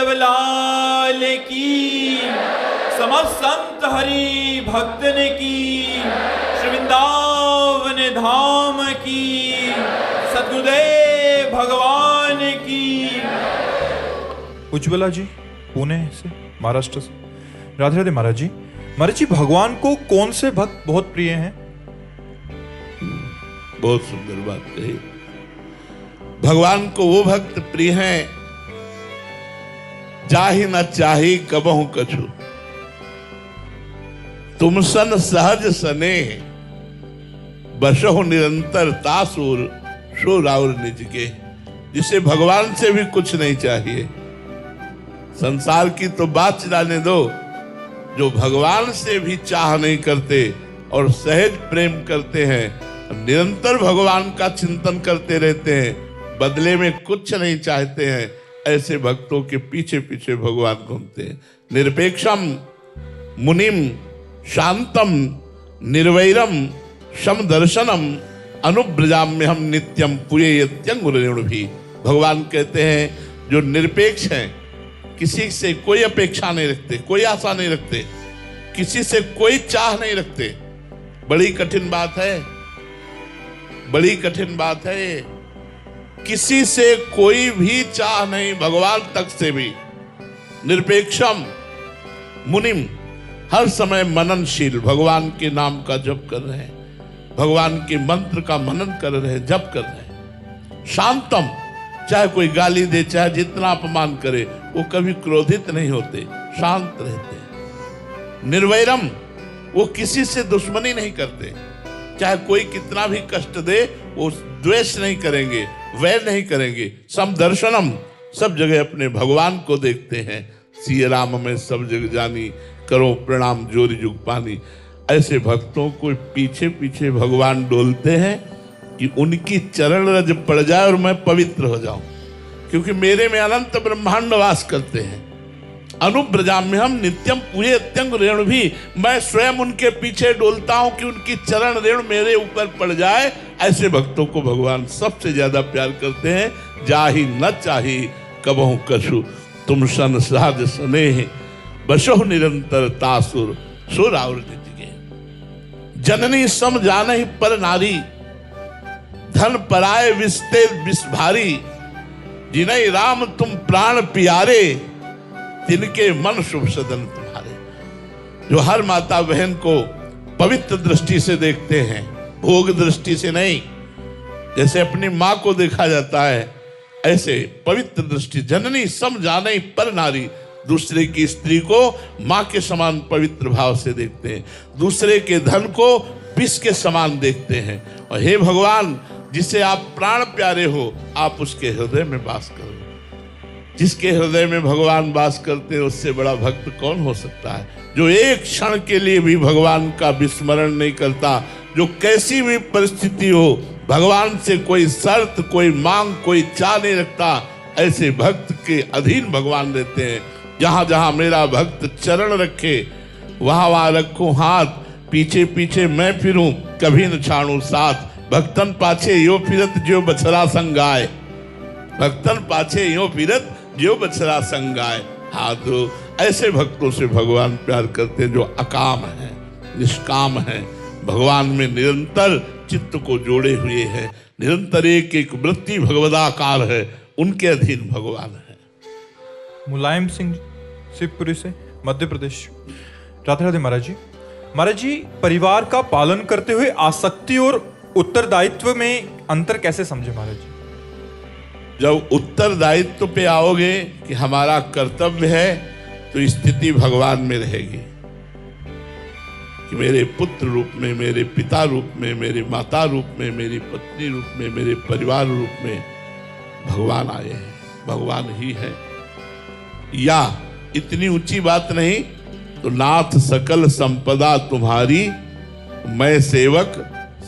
यादव लाल की, समस्त संत हरि भक्त ने की, श्री वृंदावन धाम की, सद्गुरुदेव भगवान की। उज्ज्वला जी पुणे से, महाराष्ट्र से। राधे राधे महाराज जी। महाराज जी, भगवान को कौन से भक्त बहुत प्रिय हैं? बहुत सुंदर बात कही। भगवान को वो भक्त प्रिय हैं चाही न चाही कबहु कछु, तुम सन सहज स्नेह, बसहु निरंतर तासुर सो राउर निज के। जिसे भगवान से भी कुछ नहीं चाहिए, संसार की तो बात जाने दो, जो भगवान से भी चाह नहीं करते और सहज प्रेम करते हैं, निरंतर भगवान का चिंतन करते रहते हैं, बदले में कुछ नहीं चाहते हैं, ऐसे भक्तों के पीछे पीछे भगवान घूमते हैं। निरपेक्षम मुनिम शांतम निर्वैरम शम दर्शनम अनुब्रजाम्य हम नित्यम पुयत्यंग भी। भगवान कहते हैं जो निरपेक्ष हैं, किसी से कोई अपेक्षा नहीं रखते, कोई आशा नहीं रखते, किसी से कोई चाह नहीं रखते। बड़ी कठिन बात है, बड़ी कठिन बात है। किसी से कोई भी चाह नहीं, भगवान तक से भी। निरपेक्षम मुनिम, हर समय मननशील, भगवान के नाम का जप कर रहे हैं, भगवान के मंत्र का मनन कर रहे हैं, जप कर रहे हैं। शांतम, चाहे कोई गाली दे, चाहे जितना अपमान करे, वो कभी क्रोधित नहीं होते, शांत रहते हैं। निर्वैरम, वो किसी से दुश्मनी नहीं करते, चाहे कोई कितना भी कष्ट दे वो द्वेष नहीं करेंगे, वैर नहीं करेंगे। समदर्शनम, सब जगह अपने भगवान को देखते हैं। सिय राम में सब जग जानी, करो प्रणाम जोरी जुग पानी। ऐसे भक्तों को पीछे पीछे भगवान डोलते हैं कि उनकी चरण रज पड़ जाए और मैं पवित्र हो जाऊं, क्योंकि मेरे में अनंत ब्रह्मांड वास करते हैं। अनुब्रजाम्य हम नित्यम पुयत्यंग रेणु भी, मैं स्वयं उनके पीछे डोलता हूं कि उनकी चरण रेणु मेरे ऊपर पड़ जाए। ऐसे भक्तों को भगवान सबसे ज्यादा प्यार करते हैं। जाही न चाही कबहु कछु, तुम सन सहज स्नेह, बसहु निरंतर तासुर सो राउर निज के। जननी सम जानहि पर नारी, धन पराय विस्ते विष भारी। जिनहि राम तुम प्राण प्यारे, तिनके मन शुभ सदन तुम्हारे। जो हर माता बहन को पवित्र दृष्टि से देखते हैं, भोग दृष्टि से नहीं। जैसे अपनी माँ को देखा जाता है, ऐसे पवित्र दृष्टि। जननी सम जाने पर नारी, दूसरे की स्त्री को माँ के समान पवित्र भाव से देखते हैं, दूसरे के धन को विष के समान देखते हैं। और हे भगवान, जिसे आप प्राण प्यारे हो, आप उसके हृदय में वास करो। जिसके हृदय में भगवान वास करते हैं, उससे बड़ा भक्त कौन हो सकता है? जो एक क्षण के लिए भी भगवान का विस्मरण नहीं करता, जो कैसी भी परिस्थिति हो भगवान से कोई शर्त, कोई मांग, कोई चाह नहीं रखता, ऐसे भक्त के अधीन भगवान रहते हैं। जहां जहां मेरा भक्त चरण रखे, वहां वहां रखूं हाथ, पीछे पीछे मैं फिरूं, कभी न छाड़ू साथ। भक्तन पाछे यो फिरत जो बछड़ा संगाय, भक्तन पाछे यो फिरत जो बछड़ा संगाय। हाथ दो। ऐसे भक्तों से भगवान प्यार करते हैं, जो अकाम है, निष्काम है, भगवान में निरंतर चित्त को जोड़े हुए हैं, निरंतर एक एक वृत्ति भगवदाकार है, उनके अधीन भगवान है। मुलायम सिंह शिवपुरी से, मध्य प्रदेश। राधे राधे महाराज जी। महाराज जी, परिवार का पालन करते हुए आसक्ति और उत्तरदायित्व में अंतर कैसे समझे महाराज जी? जब उत्तरदायित्व पे आओगे कि हमारा कर्तव्य है, तो स्थिति भगवान में रहेगी कि मेरे पुत्र रूप में, मेरे पिता रूप में, मेरे माता रूप में, मेरी पत्नी रूप में, मेरे परिवार रूप में भगवान आए हैं, भगवान ही है। या इतनी ऊंची बात नहीं तो नाथ सकल संपदा तुम्हारी, मैं सेवक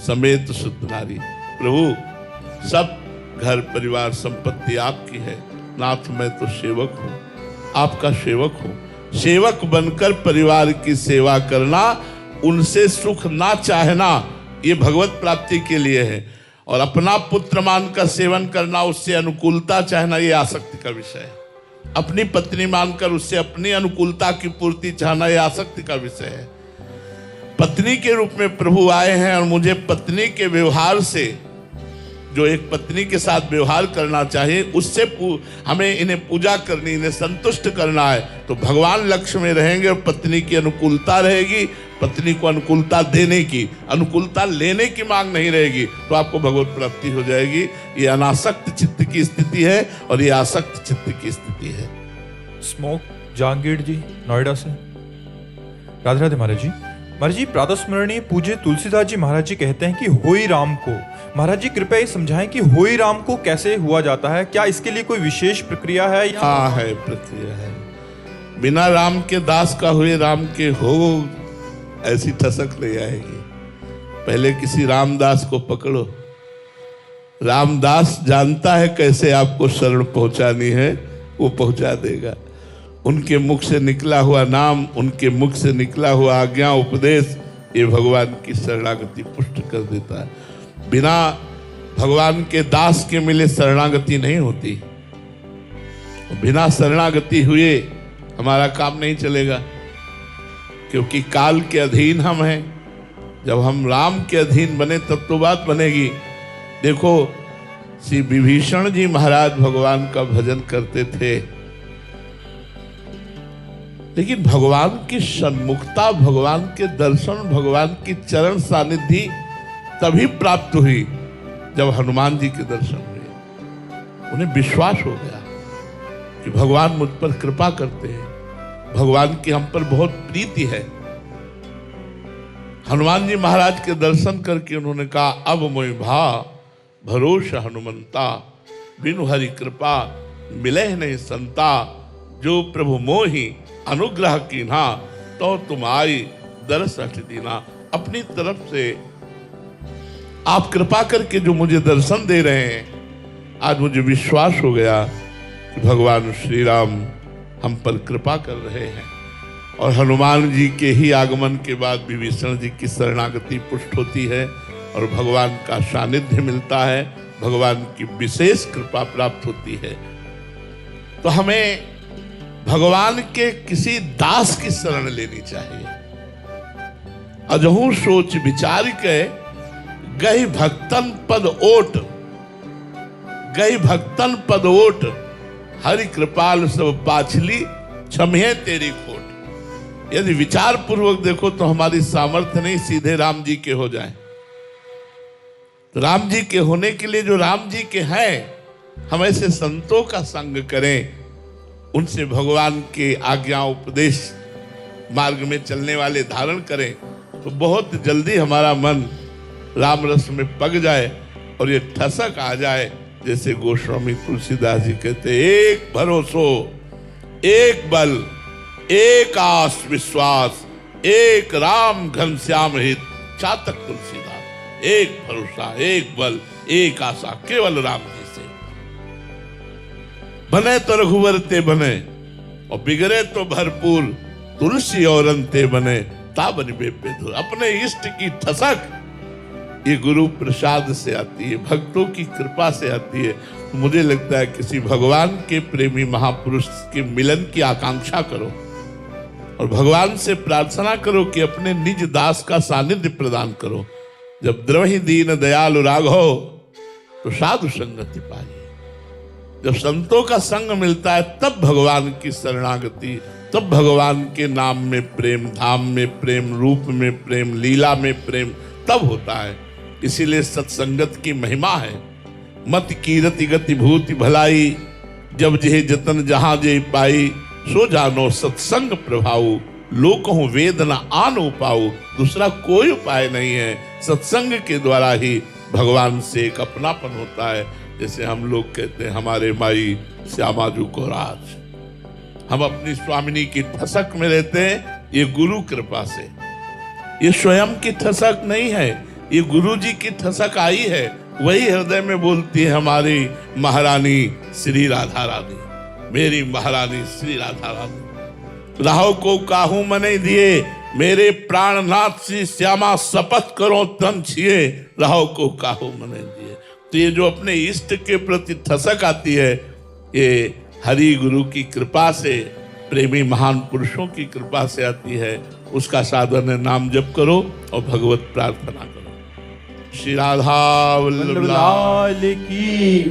समेत शुद्ध नारी। प्रभु, सब घर परिवार संपत्ति आपकी है, नाथ मैं तो सेवक हूं, आपका सेवक हूं। सेवक बनकर परिवार की सेवा करना, उनसे सुख ना चाहना, ये भगवत प्राप्ति के लिए है। और अपना पुत्र मान का सेवन करना, उससे अनुकूलता चाहना, ये आसक्ति का विषय है। अपनी पत्नी मानकर उससे अपनी अनुकूलता की पूर्ति चाहना यह आसक्ति का विषय है। पत्नी के रूप में प्रभु आए हैं और मुझे पत्नी के व्यवहार से, जो एक पत्नी के साथ व्यवहार करना चाहिए, उससे हमें इन्हें पूजा करनी, इन्हें संतुष्ट करना है। तो भगवान लक्ष्य में रहेंगे और पत्नी की अनुकूलता रहेगी, पत्नी को अनुकूलता देने की, अनुकूलता लेने की मांग नहीं रहेगी, तो आपको भगवत प्राप्ति हो जाएगी। ये अनासक्त चित्त की स्थिति है और ये आसक्त चित्त की स्थिति है। स्मोक जहांगीर जी नोएडा से। राधे राधे महाराज जी। महाराज जी, प्रातः स्मरणीय पूज्य तुलसीदास जी महाराज जी कहते हैं कि होई राम को, महाराज जी कृपया ये समझाएं कि होई राम को कैसे हुआ जाता है, क्या इसके लिए कोई विशेष प्रक्रिया है या? हाँ है, प्रक्रिया है। बिना राम के दास का हुए राम के हो, ऐसी ठसक नहीं आएगी। पहले किसी रामदास को पकड़ो, रामदास जानता है कैसे आपको शरण पहुंचानी है, वो पहुंचा देगा। उनके मुख से निकला हुआ नाम, उनके मुख से निकला हुआ आज्ञा उपदेश, ये भगवान की शरणागति पुष्ट कर देता है। बिना भगवान के दास के मिले शरणागति नहीं होती। बिना शरणागति हुए हमारा काम नहीं चलेगा, क्योंकि काल के अधीन हम हैं। जब हम राम के अधीन बने तब तो बात बनेगी। देखो, श्री विभीषण जी महाराज भगवान का भजन करते थे, लेकिन भगवान की सन्मुखता, भगवान के दर्शन, भगवान की चरण सानिधि तभी प्राप्त हुई जब हनुमान जी के दर्शन हुए। उन्हें विश्वास हो गया कि भगवान मुझ पर कृपा करते हैं, भगवान की हम पर बहुत प्रीति है। हनुमान जी महाराज के दर्शन करके उन्होंने कहा, अब मोहि भा भरोसा हनुमंता, बिनु हरि कृपा मिले नहीं संता, जो प्रभु मोहि अनुग्रह कीन्हा, तो तुम आई दरस हट दीना। अपनी तरफ से आप कृपा करके जो मुझे दर्शन दे रहे हैं, आज मुझे विश्वास हो गया कि भगवान श्री राम हम पर कृपा कर रहे हैं। और हनुमान जी के ही आगमन के बाद विभीषण जी की शरणागति पुष्ट होती है और भगवान का सानिध्य मिलता है, भगवान की विशेष कृपा प्राप्त होती है। तो हमें भगवान के किसी दास की शरण लेनी चाहिए। अजहू सोच विचार के गई भक्तन पद ओट, गई भक्तन पद ओट, हरि कृपाल सब पाछली, क्षमे तेरी खोट। यदि विचार पूर्वक देखो तो हमारी सामर्थ्य नहीं सीधे राम जी के हो जाए। तो राम जी के होने के लिए जो राम जी के हैं, हम ऐसे संतों का संग करें, उनसे भगवान के आज्ञा उपदेश मार्ग में चलने वाले धारण करें, तो बहुत जल्दी हमारा मन राम रस में पग जाए और ये ठसक आ जाए। जैसे गोस्वामी तुलसीदास जी कहते, एक भरोसो, एक बल, एक आस विश्वास, एक राम घनश्याम हित, चातक तुलसीदास। एक भरोसा, एक बल, एक आशा, केवल राम जी से। बने तो रघुवर ते बने और बिगड़े तो भरपूर, तुलसी और अंते बने ताबन बेपे धुर। अपने इष्ट की ठसक ये गुरु प्रसाद से आती है, भक्तों की कृपा से आती है। मुझे लगता है किसी भगवान के प्रेमी महापुरुष के मिलन की आकांक्षा करो और भगवान से प्रार्थना करो कि अपने निज दास का सानिध्य प्रदान करो। जब द्रवहि दीन दयालु राघव तो साधु संगति पाई। जब संतों का संग मिलता है तब भगवान की शरणागति, तब भगवान के नाम में प्रेम, धाम में प्रेम, रूप में प्रेम, लीला में प्रेम तब होता है। इसीलिए सत्संगत की महिमा है। मत कीरति गति भूति भलाई, जब जेह जतन जहां जे पाई, सो जानो सत्संग प्रभाऊ, लोकहु वेद न आन उपाऊ। दूसरा कोई उपाय नहीं है, सत्संग के द्वारा ही भगवान से एक अपनापन होता है। जैसे हम लोग कहते हैं, हमारे माई श्यामाजू को राज, हम अपनी स्वामिनी की ठसक में रहते हैं, ये गुरु कृपा से। ये स्वयं की ठसक नहीं है, ये गुरु जी की ठसक आई है। वही हृदय में बोलती है हमारी महारानी श्री राधा रानी, मेरी महारानी श्री राधा रानी। राहो को काहू मने दिए, मेरे प्राणनाथ श्री श्यामा शपथ करो तन छिए, राहो को काहू मने दिए। तो ये जो अपने इष्ट के प्रति ठसक आती है, ये हरि गुरु की कृपा से, प्रेमी महान पुरुषों की कृपा से आती है। उसका साधन है नाम जप करो और भगवत प्रार्थना करो। श्री राधा वल्लभ लाल की